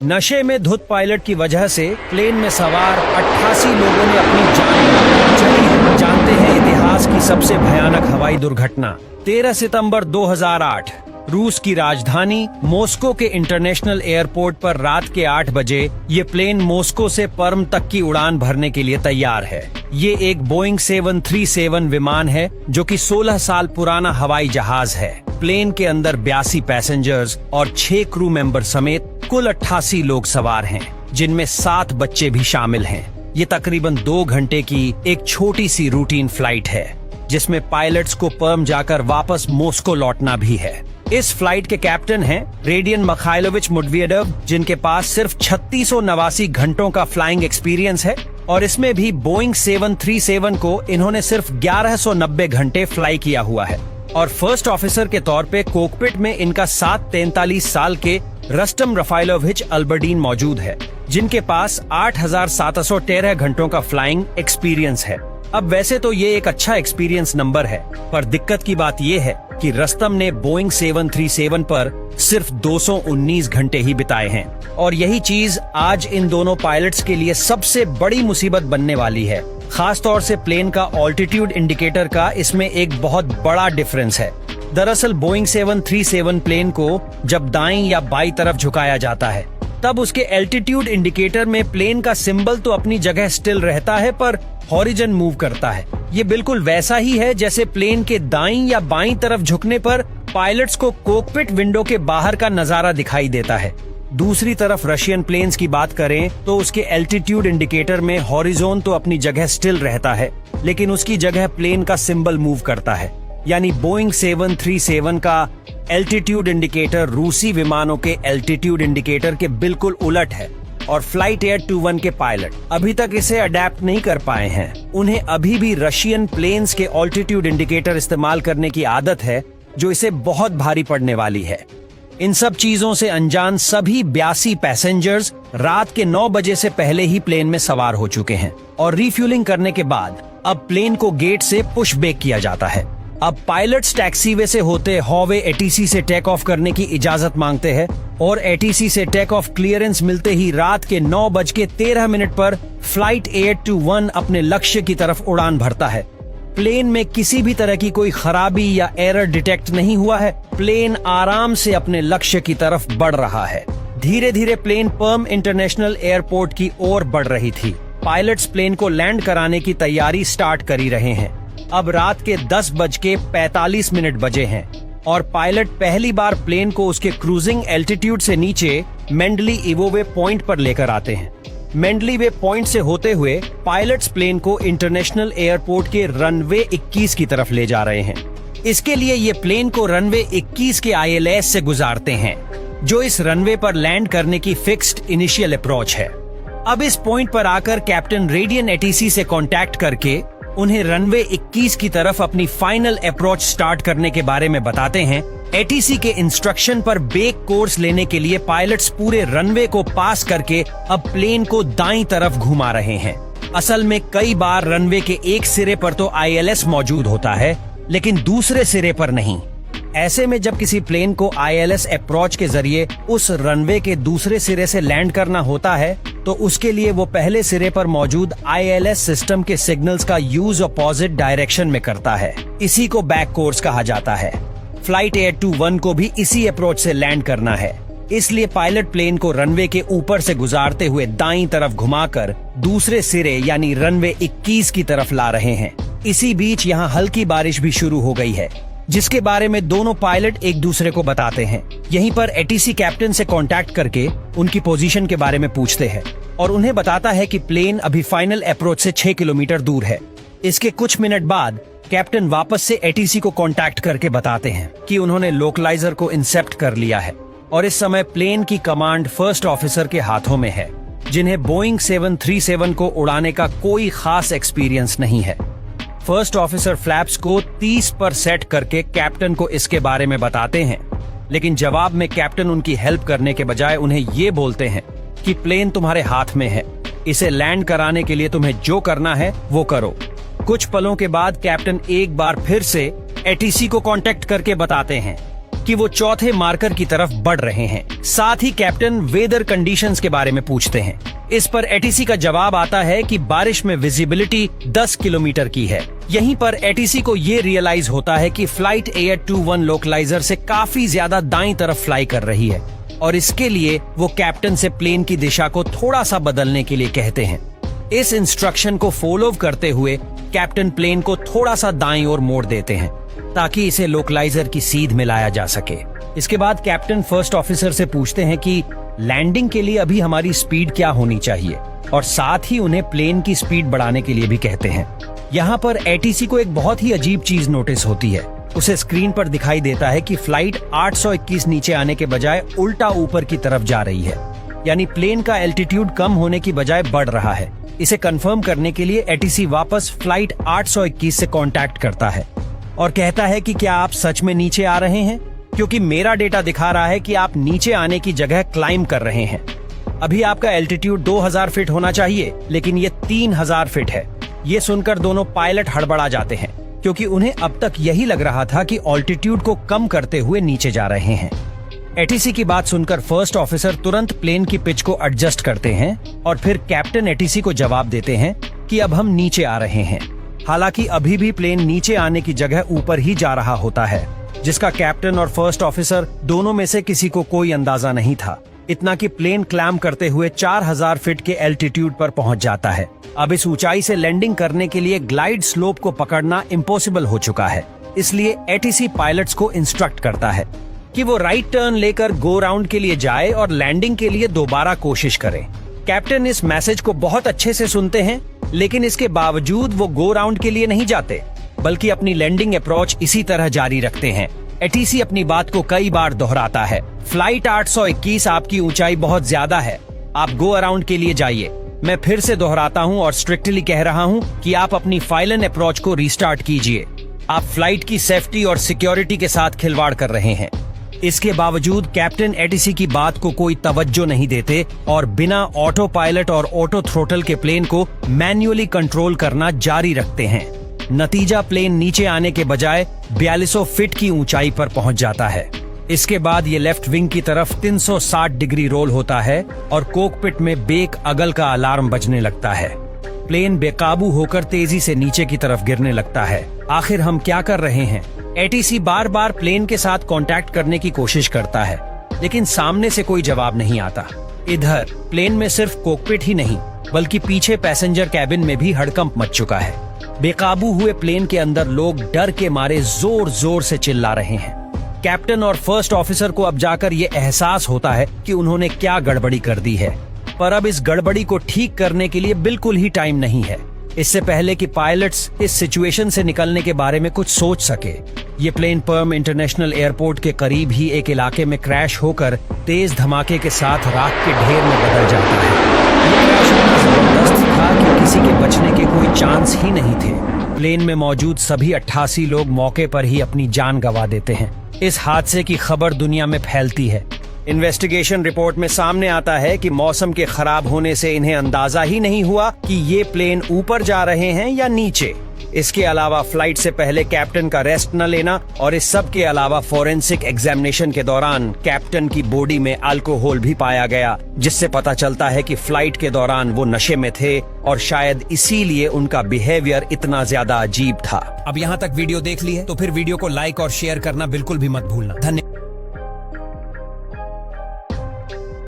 नशे में धुत पायलट की वजह से प्लेन में सवार 88 लोगों ने अपनी जान गंवाई। चलिए जानते हैं इतिहास की सबसे भयानक हवाई दुर्घटना। 13 सितंबर 2008 रूस की राजधानी मॉस्को के इंटरनेशनल एयरपोर्ट पर रात के 8 बजे ये प्लेन मॉस्को से पर्म तक की उड़ान भरने के लिए तैयार है। ये एक बोइंग 737 विमान है जो कि 16 साल पुराना हवाई जहाज है। प्लेन के अंदर 82 पैसेंजर्स और 6 क्रू मेंबर समेत कुल 88 लोग सवार हैं, जिनमें 7 बच्चे भी शामिल हैं। ये तकरीबन 2 घंटे की एक छोटी सी रूटीन फ्लाइट है, जिसमें पायलट्स को पर्म जाकर वापस मॉस्को लौटना भी है। इस फ्लाइट के कैप्टन हैं रेडियन मिखाइलोविच मुडवियडोव, जिनके पास सिर्फ 3689 घंटों का फ्लाइंग एक्सपीरियंस है और इसमें भी बोइंग 737 को इन्होंने सिर्फ 1190 घंटे फ्लाई किया हुआ है। और फर्स्ट ऑफिसर के तौर पे कोकपिट में इनका 43 साल के रस्टम रफाइलोविच अल्बर्डीन मौजूद है, जिनके पास 8713 घंटों का फ्लाइंग एक्सपीरियंस है। अब वैसे तो ये एक अच्छा एक्सपीरियंस नंबर है, पर दिक्कत की बात ये है कि रस्तम ने बोइंग 737 पर सिर्फ 219 घंटे ही बिताए हैं और यही चीज आज इन दोनों पायलट्स के लिए सबसे बड़ी मुसीबत बनने वाली है। खास तौर से प्लेन का ऑल्टीट्यूड इंडिकेटर का इसमें एक बहुत बड़ा डिफरेंस है। दरअसल बोइंग 737 प्लेन को जब दाईं या बाईं तरफ झुकाया जाता है, तब उसके एल्टीट्यूड इंडिकेटर में प्लेन का सिंबल तो अपनी जगह स्टिल रहता है, पर हॉरिजन मूव करता है। ये बिल्कुल वैसा ही है जैसे प्लेन के दाईं या बाईं तरफ झुकने पर पायलट्स को कोकपिट विंडो के बाहर का नजारा दिखाई देता है। दूसरी तरफ रशियन प्लेन्स की बात करें तो उसके एल्टीट्यूड इंडिकेटर में हॉरिजॉन तो अपनी जगह स्टिल रहता है, लेकिन उसकी जगह प्लेन का सिंबल मूव करता है। यानी बोइंग 737 का एल्टीट्यूड इंडिकेटर रूसी विमानों के एल्टीट्यूड इंडिकेटर के बिल्कुल उलट है और फ्लाइट एयर 21 के पायलट अभी तक इसे अडेप्ट नहीं कर पाए हैं। उन्हें अभी भी रशियन प्लेन्स के ऑल्टीट्यूड इंडिकेटर इस्तेमाल करने की आदत है, जो इसे बहुत भारी पड़ने वाली है। इन सब चीजों से अनजान सभी 82 पैसेंजर्स रात के 9 बजे से पहले ही प्लेन में सवार हो चुके हैं और रिफ्यूलिंग करने के बाद अब प्लेन को गेट से पुश बैक किया जाता है। अब पायलट्स टैक्सीवे से होते हॉवे एटीसी से टेक ऑफ करने की इजाजत मांगते हैं और एटीसी से टेक ऑफ क्लियरेंस मिलते ही रात के 9:13 पर फ्लाइट एयर 21 अपने लक्ष्य की तरफ उड़ान भरता है। प्लेन में किसी भी तरह की कोई खराबी या एरर डिटेक्ट नहीं हुआ है। प्लेन आराम से अपने लक्ष्य की तरफ बढ़ रहा है। धीरे धीरे प्लेन पर्म इंटरनेशनल एयरपोर्ट की ओर बढ़ रही थी। पायलट्स प्लेन को लैंड कराने की तैयारी स्टार्ट कर ही रहे हैं। अब रात के 10:45 बजे हैं और पायलट पहली बार प्लेन को उसके क्रूजिंग एल्टीट्यूड से नीचे मेंडली इवोवे पॉइंट पर लेकर आते हैं। मेंडली वे पॉइंट से होते हुए पायलट्स प्लेन को इंटरनेशनल एयरपोर्ट के रनवे 21 की तरफ ले जा रहे हैं। इसके लिए ये प्लेन को रनवे 21 के ILS से गुजारते हैं, जो इस रनवे पर लैंड करने की फिक्स्ड इनिशियल अप्रोच है। अब इस पॉइंट पर आकर कैप्टन रेडियन एटीसी से कांटेक्ट करके उन्हें रनवे 21 की तरफ अपनी फाइनल अप्रोच स्टार्ट करने के बारे में बताते हैं। एटीसी के इंस्ट्रक्शन पर बेक कोर्स लेने के लिए पायलट्स पूरे रनवे को पास करके अब प्लेन को दाईं तरफ घुमा रहे हैं। असल में कई बार रनवे के एक सिरे पर तो ILS मौजूद होता है, लेकिन दूसरे सिरे पर नहीं। ऐसे में जब किसी प्लेन को ILS अप्रोच के जरिए उस रनवे के दूसरे सिरे से लैंड करना होता है, तो उसके लिए वो पहले सिरे पर मौजूद ILS सिस्टम के सिग्नल्स का यूज अपोजिट डायरेक्शन में करता है। इसी को बैक कोर्स कहा जाता है। फ्लाइट एयर 21 को भी इसी अप्रोच से लैंड करना है, इसलिए पायलट प्लेन को रनवे के ऊपर से गुजारते हुए दाईं तरफ घुमाकर दूसरे सिरे यानी रनवे 21 की तरफ ला रहे हैं। इसी बीच यहाँ हल्की बारिश भी शुरू हो गई है, जिसके बारे में दोनों पायलट एक दूसरे को बताते हैं। यहीं पर एटीसी कैप्टन से कांटेक्ट करके उनकी पोजीशन के बारे में पूछते हैं और उन्हें बताता है कि प्लेन अभी फाइनल अप्रोच से 6 किलोमीटर दूर है। इसके कुछ मिनट बाद कैप्टन वापस से एटीसी को कांटेक्ट करके बताते हैं कि उन्होंने लोकलाइजर को इंसेप्ट कर लिया है और इस समय प्लेन की कमांड फर्स्ट ऑफिसर के हाथों में है, जिन्हें बोइंग 737 को उड़ाने का कोई खास एक्सपीरियंस नहीं है। फर्स्ट ऑफिसर फ्लैप्स को 30 पर सेट करके कैप्टन को इसके बारे में बताते हैं, लेकिन जवाब में कैप्टन उनकी हेल्प करने के बजाय उन्हें ये बोलते हैं कि प्लेन तुम्हारे हाथ में है, इसे लैंड कराने के लिए तुम्हें जो करना है वो करो। कुछ पलों के बाद कैप्टन एक बार फिर से एटीसी को कांटेक्ट करके बताते हैं कि वो चौथे मार्कर की तरफ बढ़ रहे हैं। साथ ही कैप्टन वेदर कंडीशंस के बारे में पूछते हैं। इस पर एटीसी का जवाब आता है कि बारिश में विजिबिलिटी 10 किलोमीटर की है। यहीं पर एटीसी को ये रियलाइज होता है कि फ्लाइट एयर 21 लोकलाइजर से काफी ज्यादा दाईं तरफ फ्लाई कर रही है और इसके लिए वो कैप्टन से प्लेन की दिशा को थोड़ा सा बदलने के लिए कहते हैं। इस इंस्ट्रक्शन को फॉलो करते हुए कैप्टन प्लेन को थोड़ा सा दाईं ओर मोड़ देते हैं ताकि इसे लोकलाइजर की सीध में लाया जा सके। इसके बाद कैप्टन फर्स्ट ऑफिसर से पूछते हैं कि लैंडिंग के लिए अभी हमारी स्पीड क्या होनी चाहिए और साथ ही उन्हें प्लेन की स्पीड बढ़ाने के लिए भी कहते हैं। यहाँ पर एटीसी को एक बहुत ही अजीब चीज नोटिस होती है। उसे स्क्रीन पर दिखाई देता है कि फ्लाइट 821 नीचे आने के बजाय उल्टा ऊपर की तरफ जा रही है, यानी प्लेन का एल्टीट्यूड कम होने की बजाय बढ़ रहा है। इसे कंफर्म करने के लिए एटीसी वापस फ्लाइट 821 से कांटेक्ट करता है और कहता है कि क्या आप सच में नीचे आ रहे हैं, क्योंकि मेरा डेटा दिखा रहा है कि आप नीचे आने की जगह क्लाइम कर रहे हैं। अभी आपका एल्टीट्यूड 2000 फीट होना चाहिए, लेकिन ये 3000 फीट है। ये सुनकर दोनों पायलट हड़बड़ा जाते हैं क्योंकि उन्हें अब तक यही लग रहा था कि ऑल्टीट्यूड को कम करते हुए नीचे जा रहे हैं। एटीसी की बात सुनकर फर्स्ट ऑफिसर तुरंत प्लेन की पिच को एडजस्ट करते हैं और फिर कैप्टन एटीसी को जवाब देते हैं कि अब हम नीचे आ रहे हैं। हालांकि अभी भी प्लेन नीचे आने की जगह ऊपर ही जा रहा होता है, जिसका कैप्टन और फर्स्ट ऑफिसर दोनों में से किसी को कोई अंदाजा नहीं था। इतना कि प्लेन क्लैम करते हुए 4000 फीट के एल्टीट्यूड पर पहुंच जाता है। अब इस ऊंचाई से लैंडिंग करने के लिए ग्लाइड स्लोप को पकड़ना इम्पॉसिबल हो चुका है। इसलिए एटीसी पायलट्स को इंस्ट्रक्ट करता है कि वो राइट टर्न लेकर गो राउंड के लिए जाए और लैंडिंग के लिए दोबारा कोशिश करें। कैप्टन इस मैसेज को बहुत अच्छे से सुनते हैं, लेकिन इसके बावजूद वो गो राउंड के लिए नहीं जाते, बल्कि अपनी लैंडिंग अप्रोच इसी तरह जारी रखते हैं। एटीसी अपनी बात को कई बार दोहराता है। फ्लाइट 821 आपकी ऊंचाई बहुत ज्यादा है, आप गो अराउंड के लिए जाइए। मैं फिर से दोहराता हूं और स्ट्रिक्टली कह रहा हूं कि आप अपनी फाइलन अप्रोच को रीस्टार्ट कीजिए। आप फ्लाइट की सेफ्टी और सिक्योरिटी के साथ खिलवाड़ कर रहे हैं। इसके बावजूद कैप्टन एटीसी की बात को कोई तवज्जो नहीं देते और बिना ऑटो पायलट और ऑटो थ्रोटल के प्लेन को मैन्युअली कंट्रोल करना जारी रखते हैं। नतीजा प्लेन नीचे आने के बजाय 4200 फीट की ऊंचाई पर पहुंच जाता है। इसके बाद ये लेफ्ट विंग की तरफ 360 डिग्री रोल होता है और कॉकपिट में बेक अगल का अलार्म बजने लगता है। प्लेन बेकाबू होकर तेजी से नीचे की तरफ गिरने लगता है। आखिर हम क्या कर रहे हैं? एटीसी बार बार प्लेन के साथ कांटेक्ट करने की कोशिश करता है, लेकिन सामने से कोई जवाब नहीं आता। इधर प्लेन में सिर्फ कॉकपिट ही नहीं, बल्कि पीछे पैसेंजर कैबिन में भी हड़कंप मच चुका है। बेकाबू हुए प्लेन के अंदर लोग डर के मारे जोर जोर से चिल्ला रहे हैं। कैप्टन और फर्स्ट ऑफिसर को अब जाकर ये एहसास होता है कि उन्होंने क्या गड़बड़ी कर दी है, पर अब इस गड़बड़ी को ठीक करने के लिए बिल्कुल ही टाइम नहीं है। इससे पहले कि पायलट्स इस सिचुएशन से निकलने के बारे में कुछ सोच सके, ये प्लेन पर्म इंटरनेशनल एयरपोर्ट के करीब ही एक इलाके में क्रैश होकर तेज धमाके के साथ राख के ढेर में बदल जाता है। ये क्रैश इतना जबरदस्त था कि किसी के बचने के कोई चांस ही नहीं थे। प्लेन में मौजूद सभी 88 लोग मौके पर ही अपनी जान गंवा देते हैं। इस हादसे की खबर दुनिया में फैलती है। इन्वेस्टिगेशन रिपोर्ट में सामने आता है कि मौसम के खराब होने से इन्हें अंदाजा ही नहीं हुआ कि ये प्लेन ऊपर जा रहे हैं या नीचे। इसके अलावा फ्लाइट से पहले कैप्टन का रेस्ट न लेना और इस सब के अलावा फोरेंसिक एग्जामिनेशन के दौरान कैप्टन की बॉडी में अल्कोहल भी पाया गया, जिससे पता चलता है कि फ्लाइट के दौरान वो नशे में थे और शायद इसीलिए उनका बिहेवियर इतना ज्यादा अजीब था। अब यहाँ तक वीडियो देख ली है तो फिर वीडियो को लाइक और शेयर करना बिल्कुल भी मत भूलना। धन्यवाद।